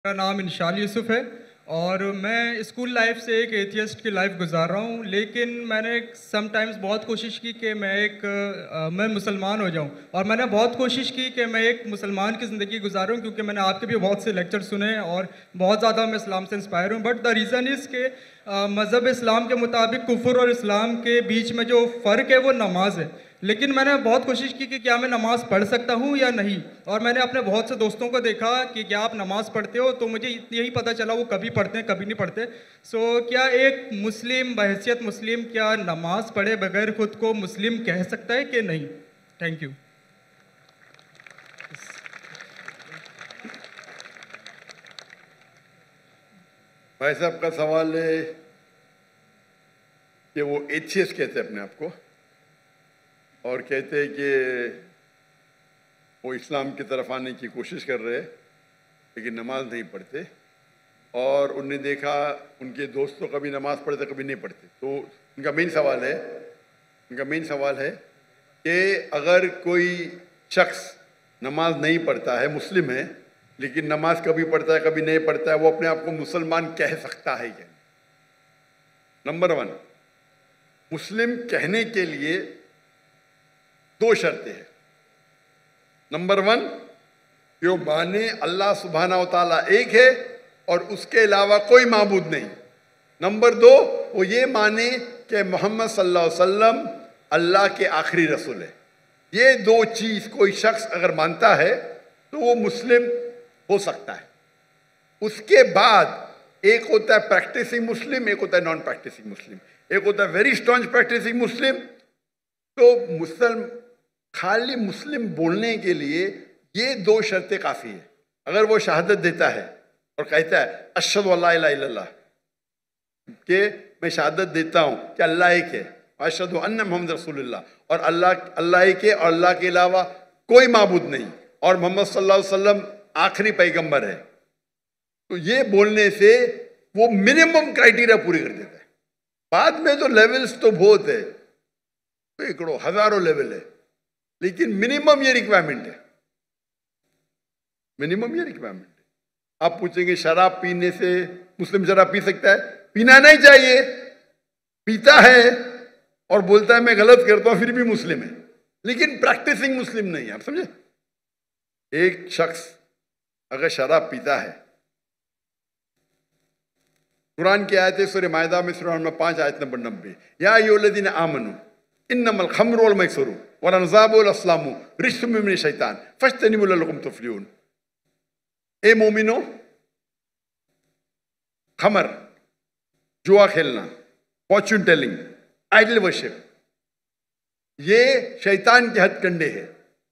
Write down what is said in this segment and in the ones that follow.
मेरा नाम इंशाल यूसुफ है और मैं स्कूल लाइफ से एक एथियस्ट की लाइफ गुजार रहा हूँ। लेकिन मैंने समटाइम्स बहुत कोशिश की कि मैं मुसलमान हो जाऊँ, और मैंने बहुत कोशिश की कि मैं एक मुसलमान की ज़िंदगी गुजारूँ, क्योंकि मैंने आपके भी बहुत से लेक्चर सुने हैं और बहुत ज़्यादा मैं इस्लाम से इंस्पायर हूँ। बट द रीज़न इज़ के मज़हब इस्लाम के मुताबिक कुफ्र और इस्लाम के बीच में जो फ़र्क है वो नमाज है। लेकिन मैंने बहुत कोशिश की कि क्या मैं नमाज़ पढ़ सकता हूँ या नहीं, और मैंने अपने बहुत से दोस्तों को देखा कि क्या आप नमाज़ पढ़ते हो, तो मुझे यही पता चला वो कभी पढ़ते हैं कभी नहीं पढ़ते। क्या एक मुस्लिम बहैसियत मुस्लिम क्या नमाज़ पढ़े बगैर खुद को मुस्लिम कह सकता है कि नहीं? Thank you. भाई साहब का सवाल है कि वो एथियस्ट कहते हैं अपने आप को, और कहते हैं कि वो इस्लाम की तरफ आने की कोशिश कर रहे हैं लेकिन नमाज नहीं पढ़ते, और उनने देखा उनके दोस्त तो कभी नमाज पढ़ते कभी नहीं पढ़ते। तो उनका मेन सवाल है कि अगर कोई शख्स नमाज नहीं पढ़ता है, मुस्लिम है, लेकिन नमाज कभी पढ़ता है कभी नहीं पढ़ता है, वो अपने आप को मुसलमान कह सकता है क्या? नंबर 1, मुस्लिम कहने के लिए 2 शर्तें हैं। नंबर 1, जो माने अल्लाह सुब्हाना व तआला एक है और उसके अलावा कोई माबूद नहीं। नंबर 2, वो ये माने कि मोहम्मद सल्लल्लाहु अलैहि वसल्लम अल्लाह के आखिरी रसूल है। ये 2 चीज कोई शख्स अगर मानता है तो वो मुस्लिम हो सकता है। उसके बाद एक होता है प्रैक्टिसिंग मुस्लिम, एक होता है नॉन प्रैक्टिसिंग मुस्लिम, एक होता है वेरी स्ट्रॉन्ग प्रैक्टिसिंग मुस्लिम। तो खाली मुस्लिम बोलने के लिए ये 2 शर्तें काफी है। अगर वो शहादत देता है और कहता है अशहदु अल्ला इलाहा इल्लल्लाह, कि मैं शहादत देता हूं कि अल्लाह एक है, अशहदु अन्ना मोहम्मद रसूलुल्लाह, और अल्लाह एक है और अल्लाह के अलावा कोई माबूद नहीं, और मोहम्मद सल्लल्लाहु अलैहि वसल्लम आखिरी पैगंबर है, तो ये बोलने से वो मिनिमम क्राइटेरिया पूरी कर देता है। बाद में तो लेवल्स तो बहुत है, सैकड़ों हजारों लेवल है, लेकिन मिनिमम ये रिक्वायरमेंट है। आप पूछेंगे शराब पीने से मुस्लिम शराब पी सकता है? पीना नहीं चाहिए, पीता है और बोलता है मैं गलत करता हूं, फिर भी मुस्लिम है, लेकिन प्रैक्टिसिंग मुस्लिम नहीं है। आप समझे? एक शख्स अगर शराब पीता है, कुरान की आयत है सूरह माइदा में सूरह नंबर 5 आयत नंबर 90, या अय्युहल्लज़ीना आमनू इन्नमल खम्रु वल मैसरू वल अंसाबु वल अस्लामु रिज्सुम मिनश शैतान फज्तनिबू लअल्लकुम तुफ्लिहून। ए मोमिनो, खमर, जुआ खेलना, फॉर्च्यून टेलिंग, आइडल वर्शिप, ये शैतान के हथकंडे हैं,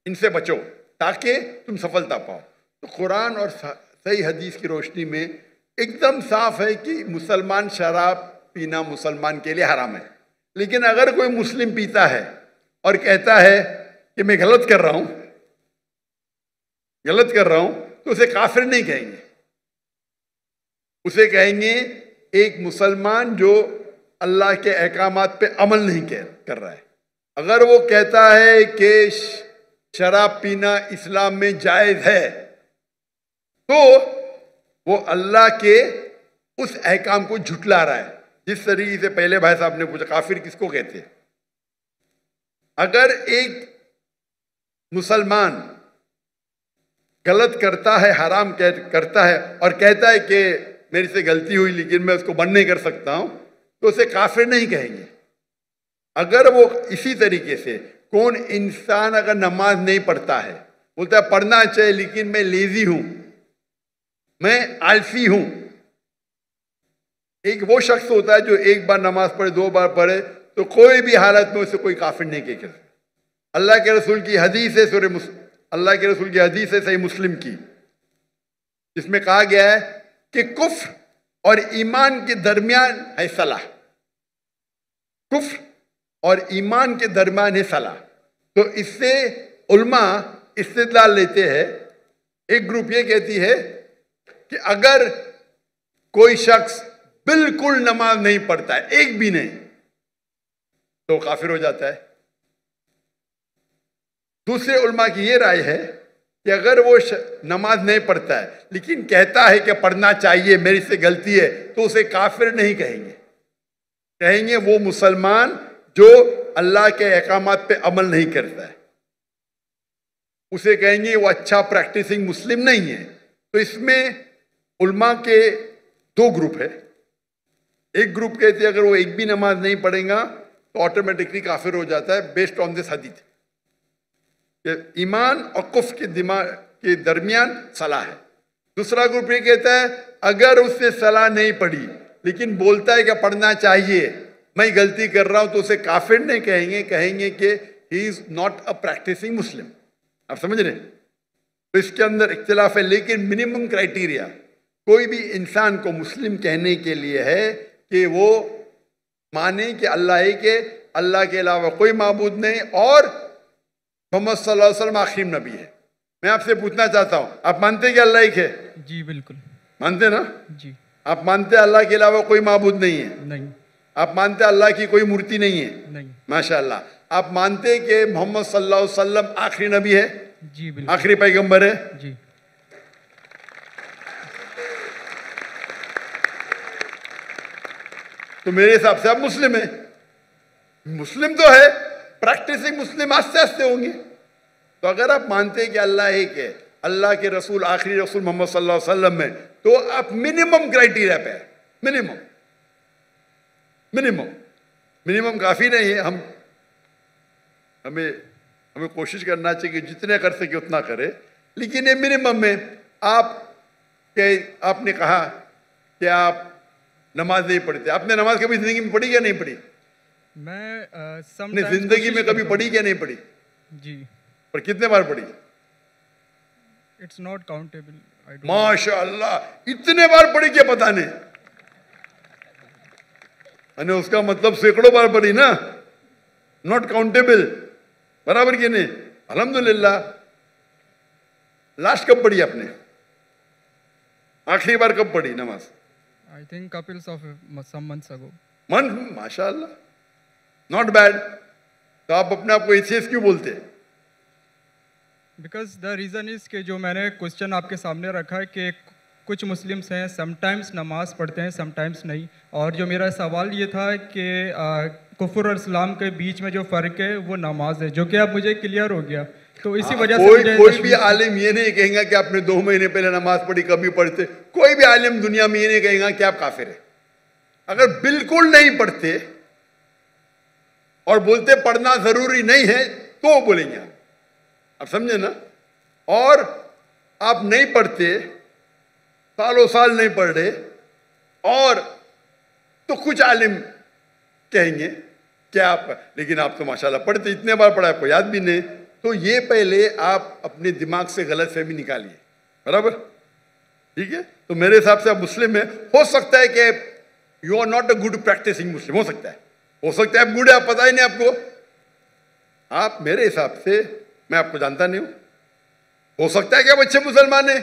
इनसे बचो ताकि तुम सफलता पाओ। तो कुरान और सही हदीस की रोशनी में एकदम साफ है कि मुसलमान शराब पीना मुसलमान के लिए हराम है। लेकिन अगर कोई मुस्लिम पीता है और कहता है कि मैं गलत कर रहा हूं, तो उसे काफिर नहीं कहेंगे, उसे कहेंगे एक मुसलमान जो अल्लाह के अहकामात पे अमल नहीं कर रहा है। अगर वो कहता है कि शराब पीना इस्लाम में जायज है, तो वो अल्लाह के उस अहकाम को झुटला रहा है। जिस तरीके से पहले भाई साहब ने पूछा काफिर किसको कहते हैं, अगर एक मुसलमान गलत करता है, हराम करता है और कहता है कि मेरे से गलती हुई लेकिन मैं उसको बंद नहीं कर सकता हूं, तो उसे काफिर नहीं कहेंगे। अगर वो इसी तरीके से कौन इंसान अगर नमाज नहीं पढ़ता है, बोलता है पढ़ना चाहिए लेकिन मैं लेजी हूं, मैं आलसी हूं, एक वो शख्स होता है जो एक बार नमाज पढ़े 2 बार पढ़े, तो कोई भी हालत में उसे कोई काफिर नहीं कह सकता। अल्लाह के रसूल की हदीस है सही मुस्लिम की, जिसमें कहा गया है कि कुफ्र और ईमान के दरमियान है सलाह, कुफ्र और ईमान के दरमियान है सलाह। तो इससे उल्मा इस्तिदलाल लेते हैं। एक ग्रुप ये कहती है कि अगर कोई शख्स बिल्कुल नमाज नहीं पढ़ता है, एक भी नहीं, तो काफिर हो जाता है। दूसरे उल्मा की ये राय है कि अगर वो नमाज नहीं पढ़ता है लेकिन कहता है कि पढ़ना चाहिए, मेरी से गलती है, तो उसे काफिर नहीं कहेंगे। कहेंगे वो मुसलमान जो अल्लाह के अहकामात पे अमल नहीं करता है, उसे कहेंगे वो अच्छा प्रैक्टिसिंग मुस्लिम नहीं है। तो इसमें उल्मा के दो ग्रुप है। एक ग्रुप कहते हैं अगर वो एक भी नमाज नहीं पढ़ेगा तो ऑटोमेटिकली काफिर हो जाता है, बेस्ड ऑन दिस हदीस। ईमान और कुफ्र के दिमाग के दरमियान सलाह है। दूसरा ग्रुप ये कहता है अगर उसने सलाह नहीं पढ़ी लेकिन बोलता है कि पढ़ना चाहिए, मैं गलती कर रहा हूं, तो उसे काफिर नहीं कहेंगे, कहेंगे कि he is not a practising Muslim. आप समझ रहे? तो इसके अंदर इख्तिलाफ है, लेकिन मिनिमम क्राइटेरिया कोई भी इंसान को मुस्लिम कहने के लिए है कि वो माने कि अल्लाह है, कि अल्लाह के अलावा कोई माबूद नहीं और मोहम्मद सल्लल्लाहु अलैहि वसल्लम आखिरी नबी है। मैं आपसे पूछना चाहता हूं, आप मानते हैं कि अल्लाह एक है? जी बिल्कुल मानते ना? जी। आप मानते हैं अल्लाह के अलावा कोई माबूद नहीं है? नहीं। आप मानते हैं अल्लाह की कोई मूर्ति नहीं है? नहीं। माशाअल्लाह। आप मानते हैं कि मोहम्मद सल्लल्लाहु अलैहि वसल्लम आखिरी नबी है? जी बिल्कुल। आखिरी पैगंबर है? जी। तो मेरे हिसाब से आप मुस्लिम है। मुस्लिम तो है, प्रैक्टिसिंग मुस्लिम आस्ते आस्ते होंगे। तो अगर आप मानते हैं कि अल्लाह एक है, अल्लाह के रसूल आखिरी रसूल मोहम्मद सल्लल्लाहु अलैहि वसल्लम में, तो आप मिनिमम क्राइटेरिया पे है। मिनिमम मिनिमम मिनिमम काफी नहीं है। हमें कोशिश करना चाहिए कि जितने कर सके उतना करे, लेकिन ये मिनिमम में आपने कहा कि आप नमाज नहीं पढ़ते। आपने नमाज कभी जिंदगी में पढ़ी या नहीं पढ़ी? मैं जिंदगी में कभी पढ़ी क्या नहीं पढ़ी? जी। पर कितने बार पढ़ी? It's not countable. माशाअल्लाह, इतने बार पढ़ी क्या पता नहीं। अने उसका मतलब सैकड़ों बार पढ़ी ना, नॉट काउंटेबल, बराबर की नहीं? अल्हम्दुलिल्लाह। लास्ट कब पढ़ी आपने? आखिरी बार कब पढ़ी नमाज? I think couples of some months ago. माशाअल्लाह, नॉट बैड। तो आप अपने आप को एथियस्ट क्यों बोलते हैं? बिकॉज द रीज़न इज़ कि जो मैंने क्वेश्चन आपके सामने रखा है कि कुछ मुस्लिम्स हैं समटाइम्स नमाज पढ़ते हैं समटाइम्स नहीं, और जो मेरा सवाल ये था कि कुफ्र और इस्लाम के बीच में जो फ़र्क है वो नमाज है, जो कि अब मुझे क्लियर हो गया। तो इसी वजह से कोई भी आलिम ये नहीं कहेगा कि आपने 2 महीने पहले नमाज पढ़ी, कभी पढ़ते। कोई भी आलिम दुनिया में ये नहीं कहेगा कि आप काफिर है। अगर बिल्कुल नहीं पढ़ते और बोलते पढ़ना जरूरी नहीं है तो बोलेंगे आप समझे ना? और आप नहीं पढ़ते, सालों साल नहीं पढ़ रहे, और तो कुछ आलिम कहेंगे कि आप, लेकिन आप तो माशाल्लाह पढ़ते, इतने बार पढ़ा आपको याद भी नहीं। तो ये पहले आप अपने दिमाग से गलतफहमी निकालिए, बराबर? ठीक है? तो मेरे हिसाब से आप मुस्लिम है। हो सकता है कि you are not a good practising Muslim, हो सकता है आप गुड है, आप पता ही नहीं आपको। आप मेरे हिसाब से, मैं आपको जानता नहीं हूं, हो सकता है कि आप अच्छे मुसलमान हैं,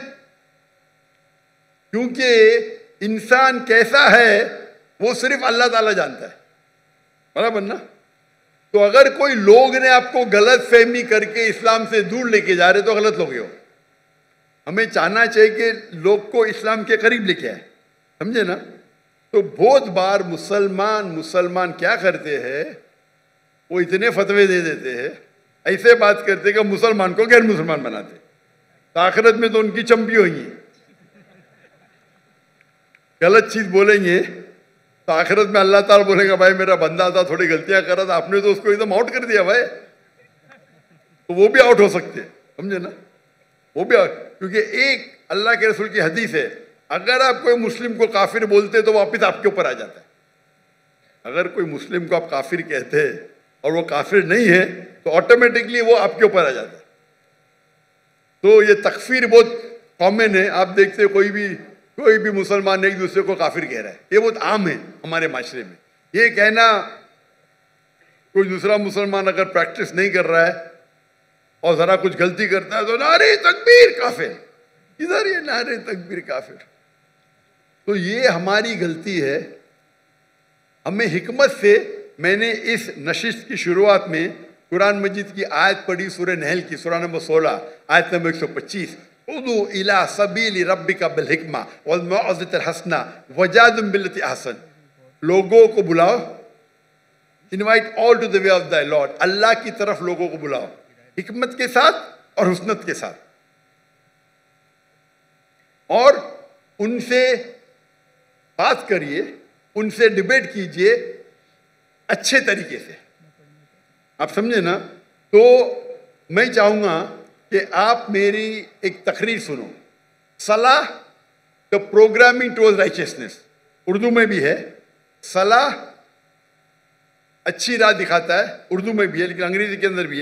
क्योंकि इंसान कैसा है वो सिर्फ अल्लाह ताला जानता है, बराबर ना? तो अगर कोई लोग ने आपको गलत फहमी करके इस्लाम से दूर लेके जा रहे तो गलत लोग हो। हमें चाहना चाहिए कि लोग को इस्लाम के करीब लेके आए, समझे ना? तो बहुत बार मुसलमान क्या करते हैं, वो इतने फतवे दे देते हैं, ऐसे बात करते कि मुसलमान को गैर मुसलमान बनाते, तो आखिरत में तो उनकी चंपी होगी। गलत चीज बोलेंगे तो आखिरत में अल्लाह ताला बोलेगा भाई मेरा बंदा था, थोड़ी गलतियां कर रहा था, आपने तो उसको एकदम आउट कर दिया भाई। तो वो भी आउट हो सकते हैं, समझे ना? वो भी आउट, क्योंकि एक अल्लाह के रसूल की हदीस है, अगर आप कोई मुस्लिम को काफिर बोलते तो वापिस आपके ऊपर आ जाता है। अगर कोई मुस्लिम को आप काफिर कहते हैं और वो काफिर नहीं है तो ऑटोमेटिकली वो आपके ऊपर आ जाता है। तो ये तकफीर बहुत कॉमन है। आप देखते कोई भी मुसलमान एक दूसरे को काफिर कह रहा है, ये बहुत आम है हमारे माशरे में। ये कहना, कोई दूसरा मुसलमान अगर प्रैक्टिस नहीं कर रहा है और जरा कुछ गलती करता है तो नारे तकबीर काफिर, इधर ये नारे तकबीर काफिर। तो ये हमारी गलती है। हमें हिकमत से, मैंने इस नशिस्त की शुरुआत में कुरान मजीद की आयत पढ़ी सूरह नहल की, सूरह नंबर 16 आयत नंबर 125, उदू इला सबीली रब्बिका बिल हिकमा वल मौइज़तिल हसना वजादिल बिल्लती अहसन, लोगों को बुलाओ, invite all to the way of the lord, Allah की तरफ लोगों को बुलाओ हिकमत के साथ और हुस्नत के साथ, और उनसे बात करिए, उनसे डिबेट कीजिए अच्छे तरीके से। आप समझे ना? तो मैं चाहूंगा कि आप मेरी एक तकरीर सुनो, सलाह the programming towards righteousness, Urdu में भी है। सलाह अच्छी राह दिखाता है, उर्दू में भी है लेकिन अंग्रेजी के अंदर भी है।